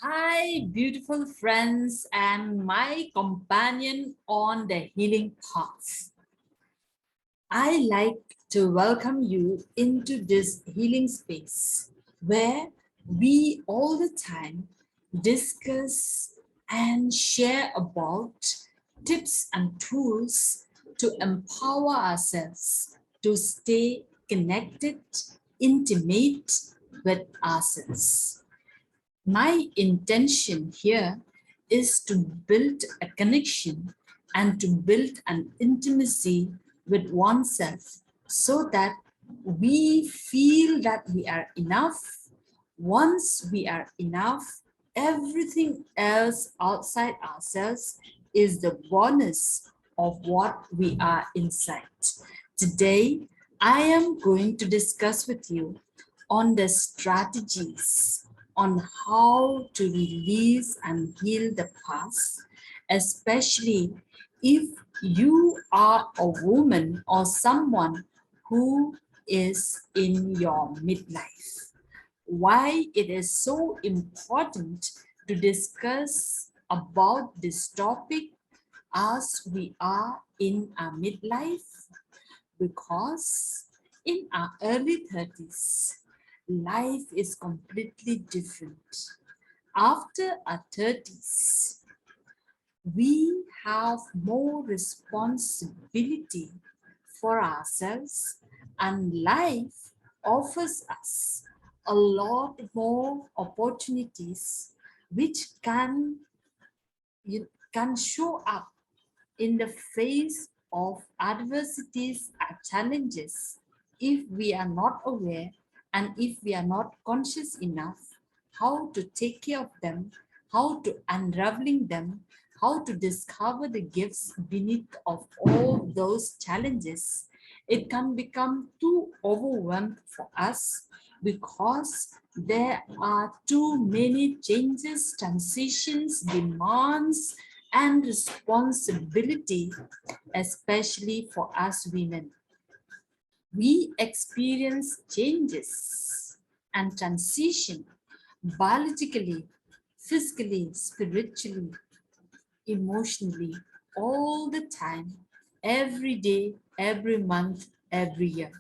Hi, beautiful friends, and my companion on the healing path. I like to welcome you into this healing space where we all the time discuss and share about tips and tools to empower ourselves to stay connected, intimate with ourselves. My intention here is to build a connection and to build an intimacy with oneself so that we feel that we are enough. Once we are enough, everything else outside ourselves is the bonus of what we are inside. Today, I am going to discuss with you on the strategies on how to release and heal the past, especially if you are a woman or someone who is in your midlife. Why it is so important to discuss about this topic as we are in our midlife, because in our early 30s, life is completely different. After our 30s, we have more responsibility for ourselves, and life offers us a lot more opportunities which can show up in the face of adversities and challenges if we are not aware and if we are not conscious enough how to take care of them, how to unraveling them, how to discover the gifts beneath of all those challenges. It can become too overwhelmed for us because there are too many changes, transitions, demands, and responsibility, especially for us women. We experience changes and transition biologically, physically, spiritually, emotionally, all the time, every day, every month, every year.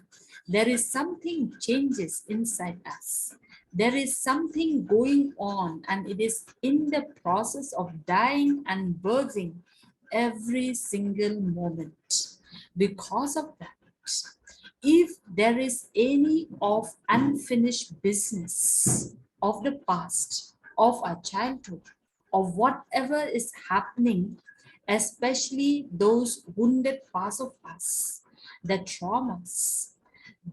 There is something changes inside us. There is something going on, and it is in the process of dying and birthing every single moment. Because of that, if there is any of unfinished business of the past, of our childhood, of whatever is happening, especially those wounded parts of us, the traumas,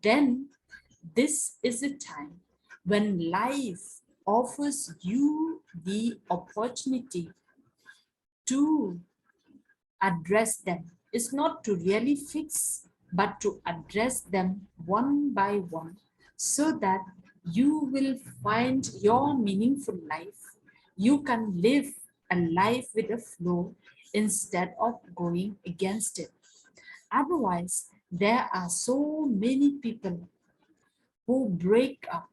then this is a time when life offers you the opportunity to address them. It's not to really fix, but to address them one by one so that you will find your meaningful life. You can live a life with a flow instead of going against it. Otherwise, there are so many people who break up,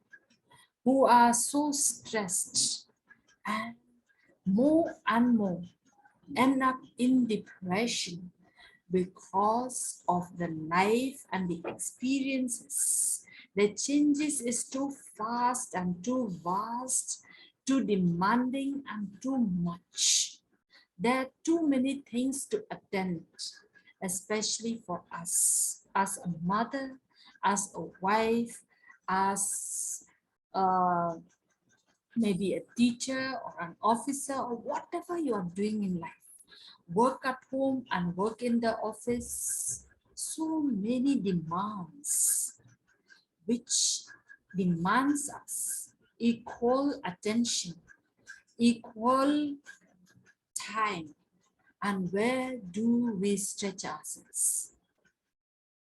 who are so stressed, and more and more end up in depression because of the life and the experiences. The changes is too fast and too vast, too demanding and too much. There are too many things to attend, especially for us as a mother, as a wife, as maybe a teacher or an officer or whatever you are doing in life. Work at home and work in the office. So many demands which demands us equal attention, equal time, and where do we stretch ourselves?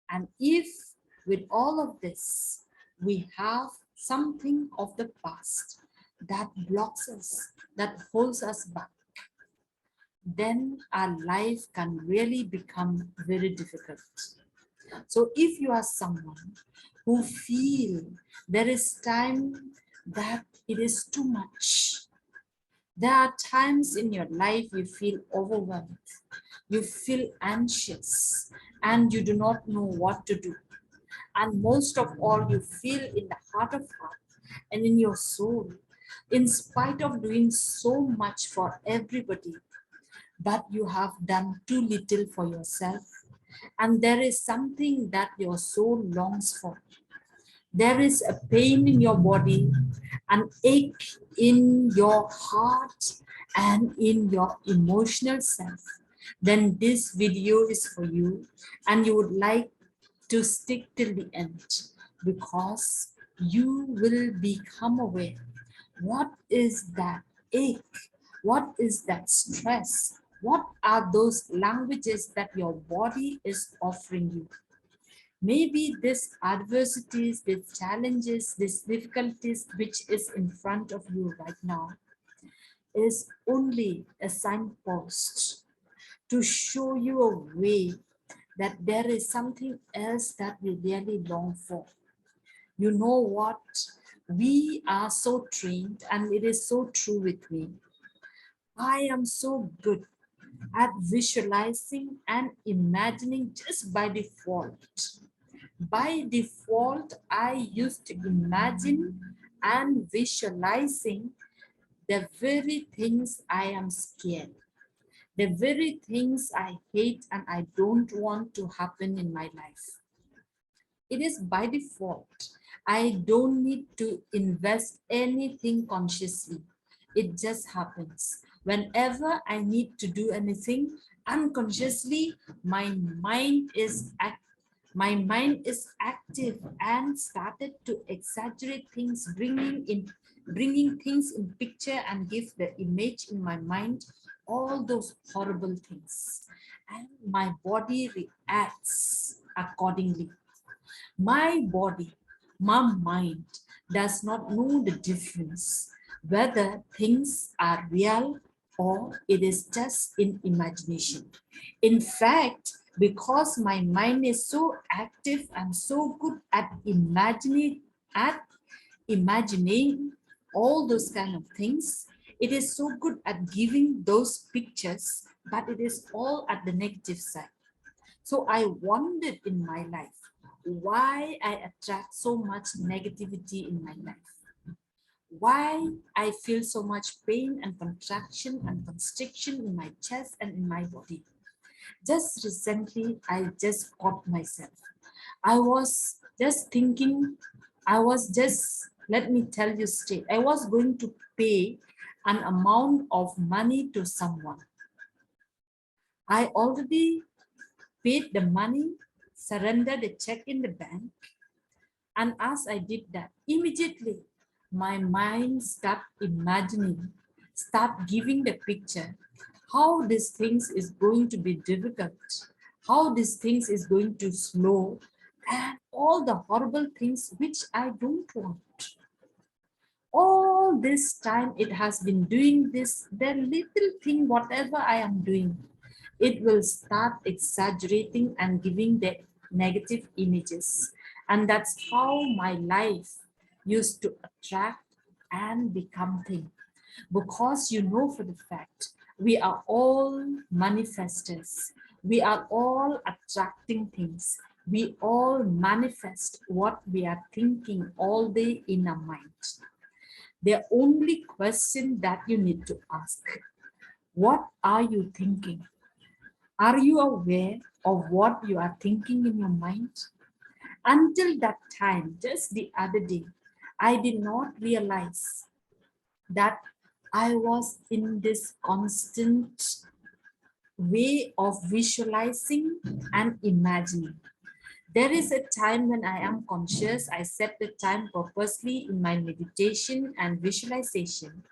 And if with all of this we have something of the past that blocks us, that holds us back, then our life can really become very difficult. So if you are someone who feel there is time that it is too much, There are times in your life you feel overwhelmed, you feel anxious, and you do not know what to do. And most of all, you feel in the heart of heart and in your soul, in spite of doing so much for everybody, but you have done too little for yourself. And there is something that your soul longs for. There is a pain in your body, an ache in your heart, and in your emotional self. Then this video is for you, and you would like to stick till the end, because you will become aware what is that ache, what is that stress, what are those languages that your body is offering you. Maybe this adversities, these challenges, these difficulties which is in front of you right now is only a signpost to show you a way that there is something else that we really long for. You know what? We are so trained, and it is so true with me. I am so good at visualizing and imagining just by default. By default, I used to imagine and visualizing the very things I am scared, the very things I hate and I don't want to happen in my life. It is by default. I don't need to invest anything consciously. It just happens. Whenever I need to do anything unconsciously, my mind is active and started to exaggerate things, bringing things in picture and give the image in my mind all those horrible things, and my body reacts accordingly. My body, my mind does not know the difference whether things are real or it is just in imagination. In fact, because my mind is so active and so good at imagining all those kind of things, it is so good at giving those pictures, but it is all at the negative side. So I wondered in my life why I attract so much negativity in my life. Why I feel so much pain and contraction and constriction in my chest and in my body. Just recently, I just caught myself. I was just thinking, let me tell you straight, I was going to pay an amount of money to someone. I already paid the money, surrendered the check in the bank, and as I did that, immediately my mind start giving the picture how these things is going to be difficult, how these things is going to slow, and all the horrible things which I don't want. All this time it has been doing this, the little thing, whatever I am doing, it will start exaggerating and giving the negative images. And that's how my life used to attract and become thing. Because you know for the fact, we are all manifestors. We are all attracting things. We all manifest what we are thinking all day in our mind. The only question that you need to ask, what are you thinking? Are you aware of what you are thinking in your mind? Until that time, just the other day, I did not realize that I was in this constant way of visualizing and imagining. There is a time when I am conscious, I set the time purposely in my meditation and visualization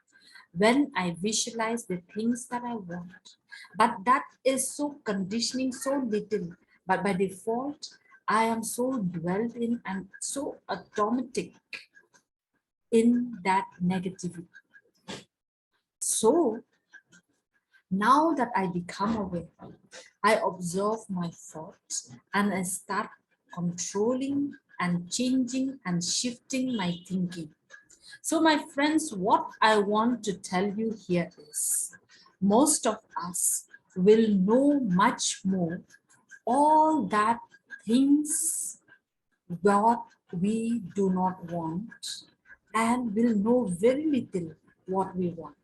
when I visualize the things that I want. But that is so conditioning, so little. But by default, I am so dwelled in and so automatic in that negativity. So now that I become aware, I observe my thoughts and I start controlling and changing and shifting my thinking. So my friends, what I want to tell you here is most of us will know much more all that things what we do not want and will know very little what we want.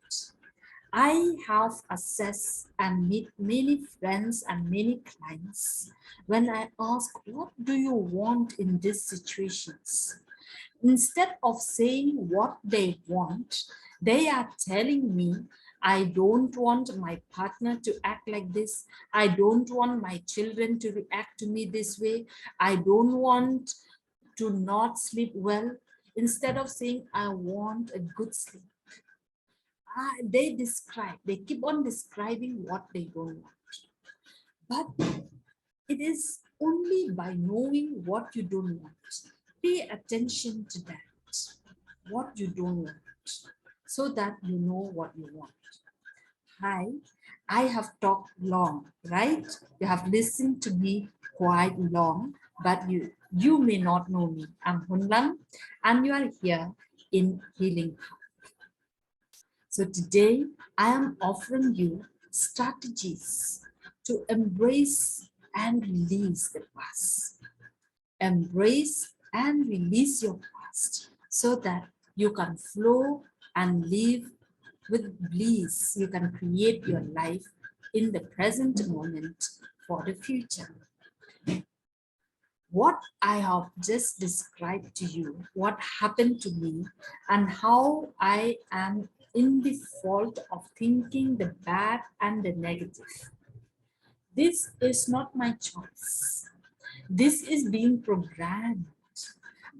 I have assessed and meet many friends and many clients when I ask, what do you want in these situations? Instead of saying what they want, they are telling me, I don't want my partner to act like this. I don't want my children to react to me this way. I don't want to not sleep well. Instead of saying, I want a good sleep, they keep on describing what they don't want. But it is only by knowing what you don't want. Pay attention to that, what you don't want, so that you know what you want. Hi, I have talked long, right? You have listened to me quite long, but you may not know me. I'm Hunlam, and you are here in Healing. So today I am offering you strategies to embrace and release the past. Embrace and release your past so that you can flow and live with bliss. You can create your life in the present moment for the future. What I have just described to you, what happened to me, and how I am in the fault of thinking the bad and the negative. This is not my choice. This is being programmed.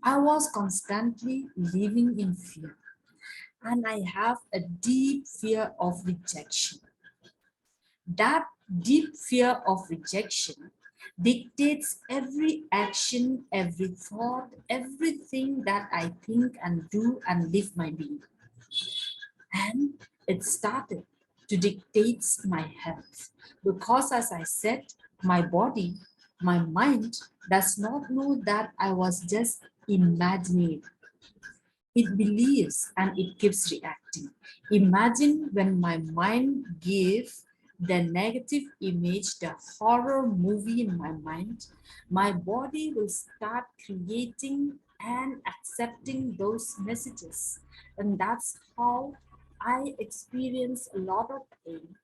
I was constantly living in fear, and I have a deep fear of rejection. That deep fear of rejection dictates every action, every thought, everything that I think and do and live my being. And it started to dictate my health because, as I said, my body, my mind does not know that I was just imagining. It believes and it keeps reacting. Imagine when my mind gave the negative image, the horror movie in my mind, my body will start creating and accepting those messages. And that's how I experience a lot of pain,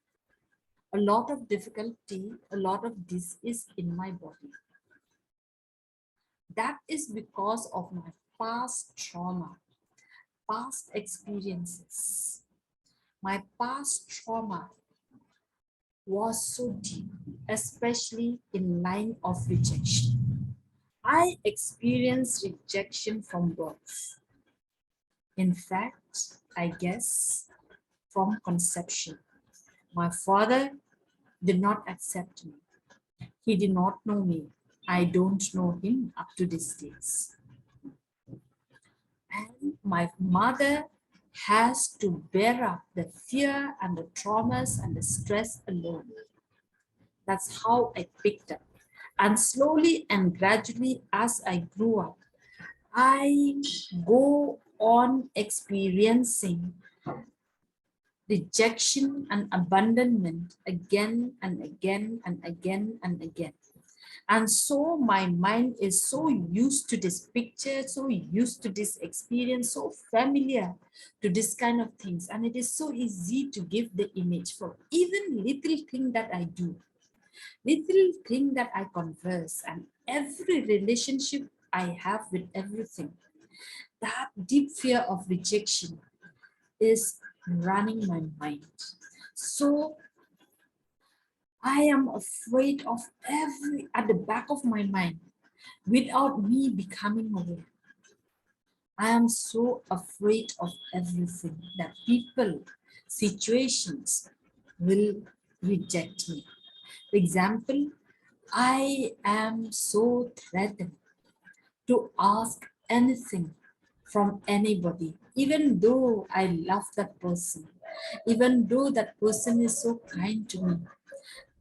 a lot of difficulty, a lot of disease in my body. That is because of my past trauma, past experiences. My past trauma was so deep, especially in line of rejection. I experienced rejection from birth. In fact, I guess from conception. My father did not accept me. He did not know me. I don't know him up to these days. And my mother has to bear up the fear and the traumas and the stress alone. That's how I picked up. And slowly and gradually, as I grew up, I go on experiencing rejection and abandonment again and again and again and again. And so my mind is so used to this picture, so used to this experience, so familiar to this kind of things. And it is so easy to give the image for even little thing that I do, little thing that I converse, and every relationship I have with everything. That deep fear of rejection is running my mind. So I am afraid of every at the back of my mind without me becoming aware. I am so afraid of everything that people, situations will reject me. For example, I am so threatened to ask anything from anybody, even though I love that person, even though that person is so kind to me.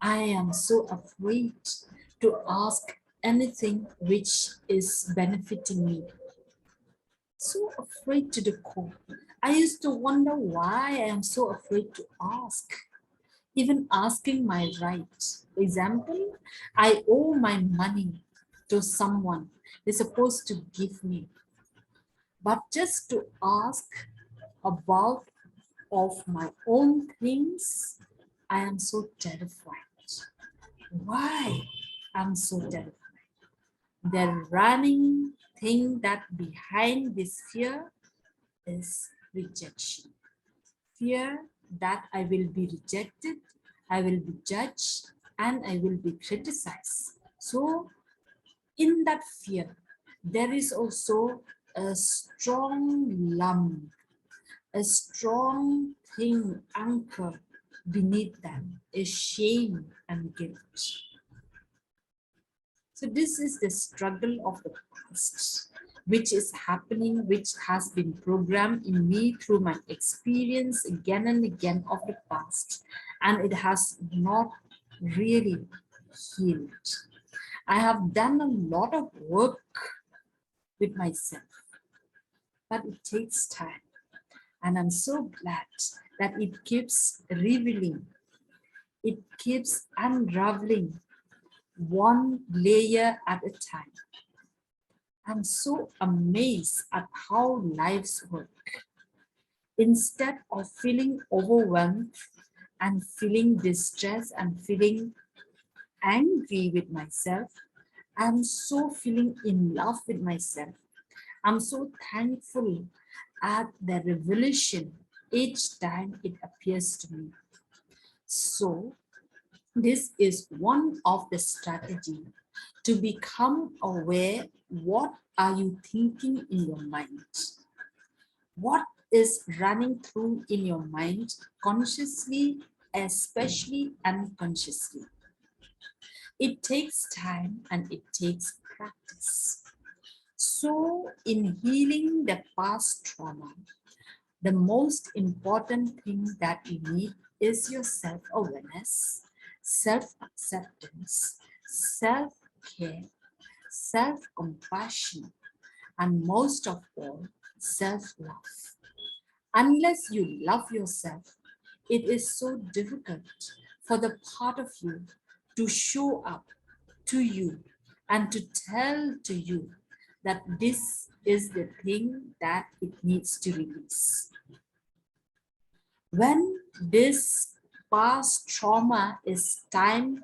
I am so afraid to ask anything which is benefiting me. So afraid to the core. I used to wonder why I am so afraid to ask, even asking my right. Example, I owe my money to someone they're supposed to give me, but just to ask about of my own things, I am so terrified. Why I'm so terrified? The running thing that behind this fear is rejection. Fear that I will be rejected, I will be judged, and I will be criticized. So, in that fear, there is also a strong lump, a strong thing anchored beneath them is shame and guilt. So this is the struggle of the past, which is happening, which has been programmed in me through my experience again and again of the past, and it has not really healed. I have done a lot of work with myself, but it takes time. And I'm so glad that it keeps revealing, it keeps unraveling one layer at a time. I'm so amazed at how lives work. Instead of feeling overwhelmed and feeling distressed and feeling angry with myself, I'm so feeling in love with myself. I'm so thankful at the revelation each time it appears to me. So this is one of the strategy to become aware. What are you thinking in your mind? What is running through in your mind consciously, especially unconsciously? It takes time and it takes practice. So in healing the past trauma, the most important thing that you need is your self-awareness, self-acceptance, self-care, self-compassion, and most of all, self-love. Unless you love yourself, it is so difficult for the part of you to show up to you and to tell to you that this is the thing that it needs to release. When this past trauma is time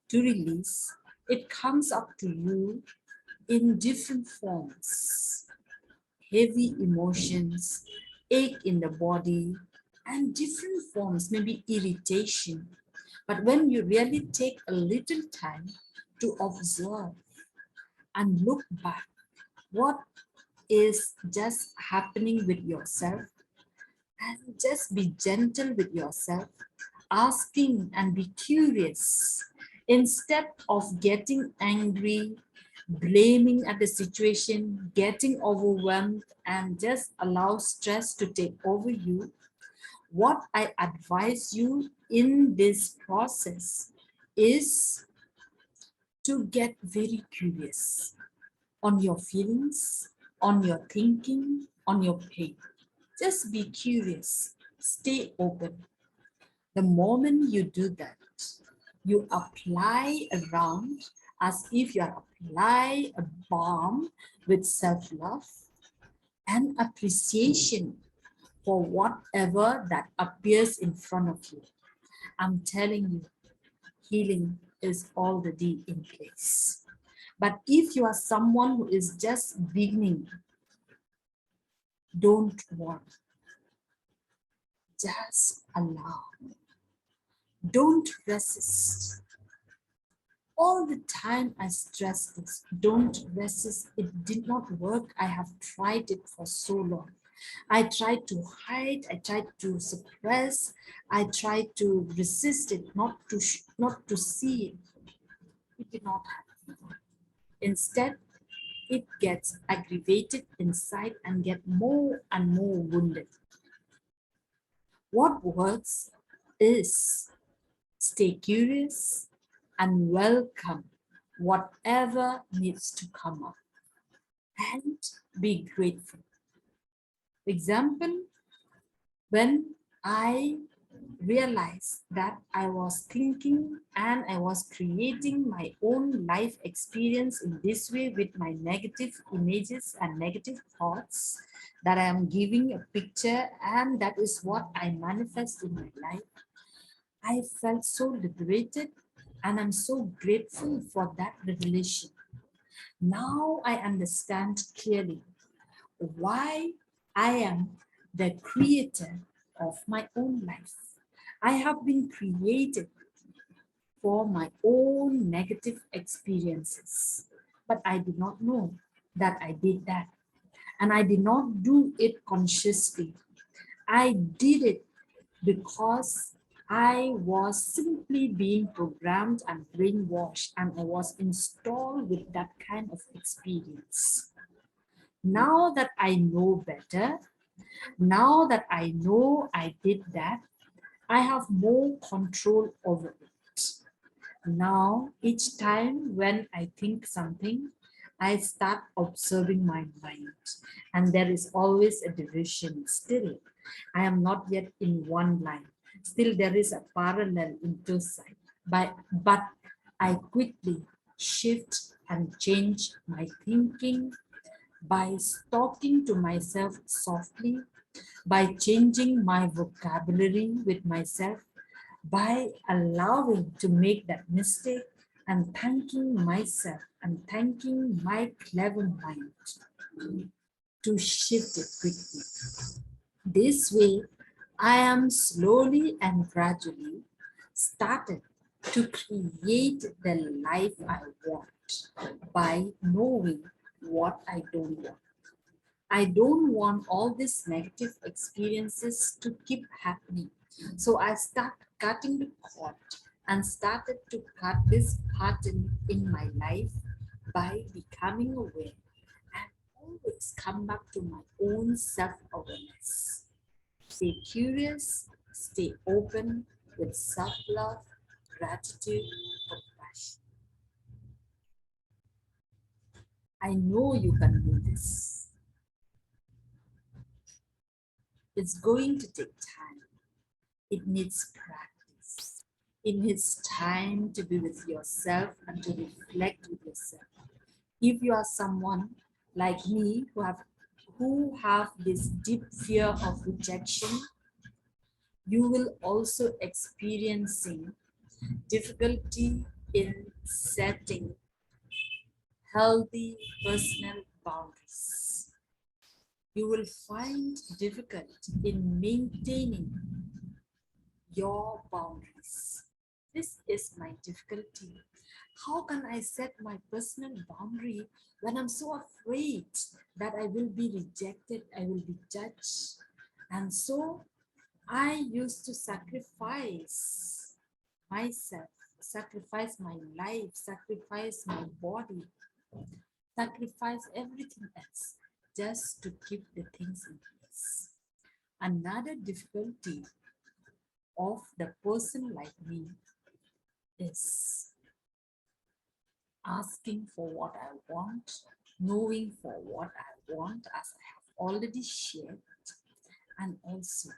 to release, it comes up to you in different forms. Heavy emotions, ache in the body, and different forms, maybe irritation. But when you really take a little time to observe and look back, what is just happening with yourself, and just be gentle with yourself, asking and be curious instead of getting angry, blaming at the situation, getting overwhelmed, and just allow stress to take over you. What I advise you in this process is to get very curious on your feelings, on your thinking, on your pain. Just be curious, stay open. The moment you do that, you apply around as if you are apply a balm with self-love and appreciation for whatever that appears in front of you. I'm telling you, healing is already in place. But if you are someone who is just beginning, don't worry. Just allow. Don't resist. All the time I stress this. Don't resist. It did not work. I have tried it for so long. I tried to hide. I tried to suppress. I tried to resist it, not to see it. It did not happen. Instead, it gets aggravated inside and get more and more wounded. What works is stay curious and welcome whatever needs to come up and be grateful. Example, when I realized that I was thinking and I was creating my own life experience in this way with my negative images and negative thoughts, that I am giving a picture and that is what I manifest in my life. I felt so liberated and I'm so grateful for that revelation. Now I understand clearly why I am the creator of my own life. I have been created for my own negative experiences, but I did not know that I did that. And I did not do it consciously. I did it because I was simply being programmed and brainwashed, and I was installed with that kind of experience. Now that I know better, now that I know I did that, I have more control over it. Now, each time when I think something, I start observing my mind, and there is always a division. Still, I am not yet in one line. Still, there is a parallel intersect. But I quickly shift and change my thinking by talking to myself softly, by changing my vocabulary with myself, by allowing to make that mistake and thanking myself and thanking my clever mind to shift it quickly. This way, I am slowly and gradually started to create the life I want by knowing what I don't want. I don't want all these negative experiences to keep happening. So I start cutting the cord and started to cut this pattern in my life by becoming aware and always come back to my own self-awareness. Stay curious, stay open with self-love, gratitude, compassion. I know you can do this. It's going to take time. It needs practice. It needs time to be with yourself and to reflect with yourself. If you are someone like me who have this deep fear of rejection, you will also experiencing difficulty in setting healthy personal boundaries. You will find difficult in maintaining your boundaries. This is my difficulty. How can I set my personal boundary when I'm so afraid that I will be rejected, I will be judged? And so I used to sacrifice myself, sacrifice my life, sacrifice my body, sacrifice everything else just to keep the things in place. Another difficulty of the person like me is asking for what I want, knowing for what I want, as I have already shared, and also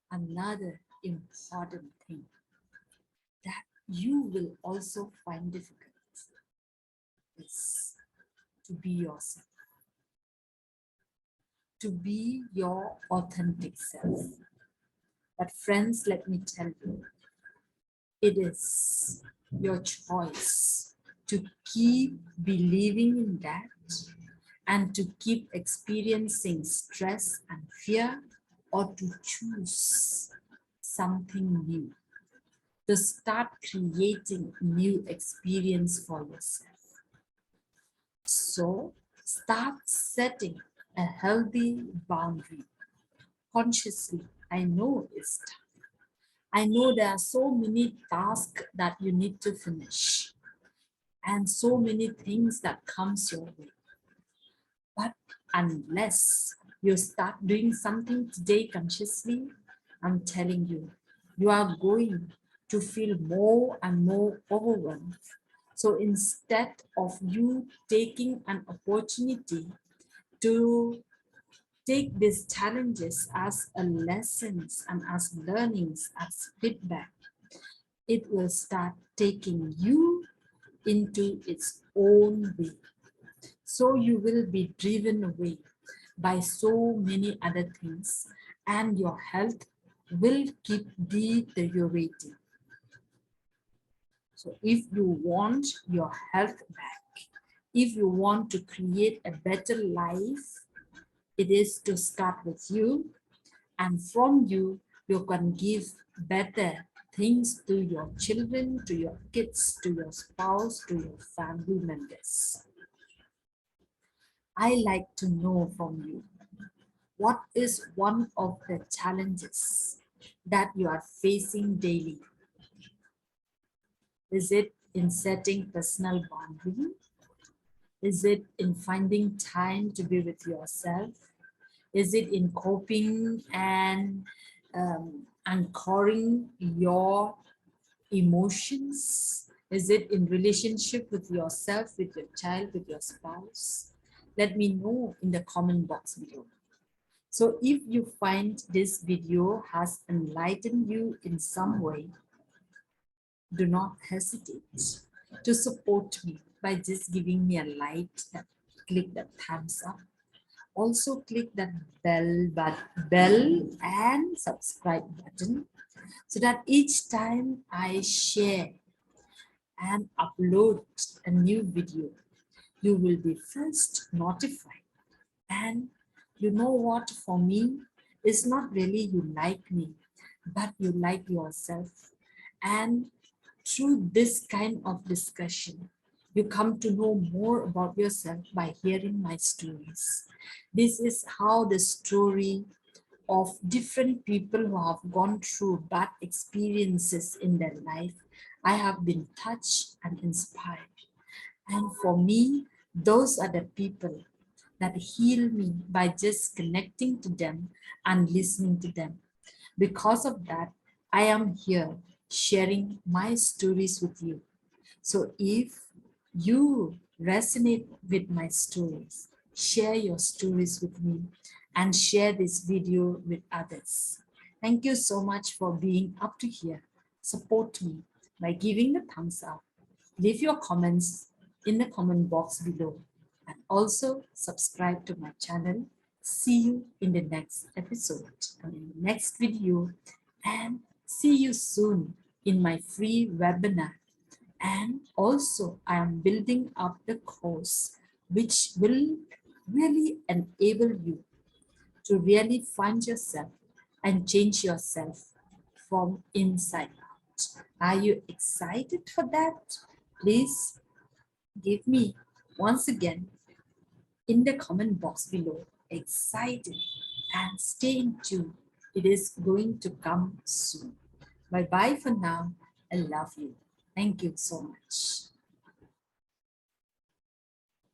another important thing that you will also find difficult is to be yourself, to be your authentic self. But friends, let me tell you, it is your choice to keep believing in that and to keep experiencing stress and fear, or to choose something new, to start creating new experience for yourself. So start setting a healthy boundary consciously. I know it's tough. I know there are so many tasks that you need to finish and so many things that comes your way. But unless you start doing something today consciously, I'm telling you, you are going to feel more and more overwhelmed. So instead of you taking an opportunity to Take these challenges as a lessons and as learnings, as feedback. It will start taking you into its own way. So you will be driven away by so many other things, and your health will keep deteriorating. So if you want your health back, if you want to create a better life, it is to start with you, and from you, you can give better things to your children, to your kids, to your spouse, to your family members. I like to know from you, what is one of the challenges that you are facing daily? Is it in setting personal boundary? Is it in finding time to be with yourself? Is it in coping and anchoring your emotions? Is it in relationship with yourself, with your child, with your spouse? Let me know in the comment box below. So if you find this video has enlightened you in some way, do not hesitate to support me by just giving me a like, click that thumbs up. Also click that bell and subscribe button so that each time I share and upload a new video, you will be first notified. And you know what, for me, it's not really you like me, but you like yourself. And through this kind of discussion, you come to know more about yourself by hearing my stories. This is how the story of different people who have gone through bad experiences in their life, I have been touched and inspired. And for me, those are the people that heal me by just connecting to them and listening to them. Because of that, I am here sharing my stories with you. So if you resonate with my stories, share your stories with me and share this video with others. Thank you so much for being up to here. Support me by giving the thumbs up. Leave your comments in the comment box below and also subscribe to my channel. See you in the next episode and in the next video, and see you soon in my free webinar. And also I am building up the course which will really enable you to really find yourself and change yourself from inside out. Are you excited for that? Please give me once again in the comment box below excited, and stay in tune. It is going to come soon. Bye bye for now. I love you. Thank you so much.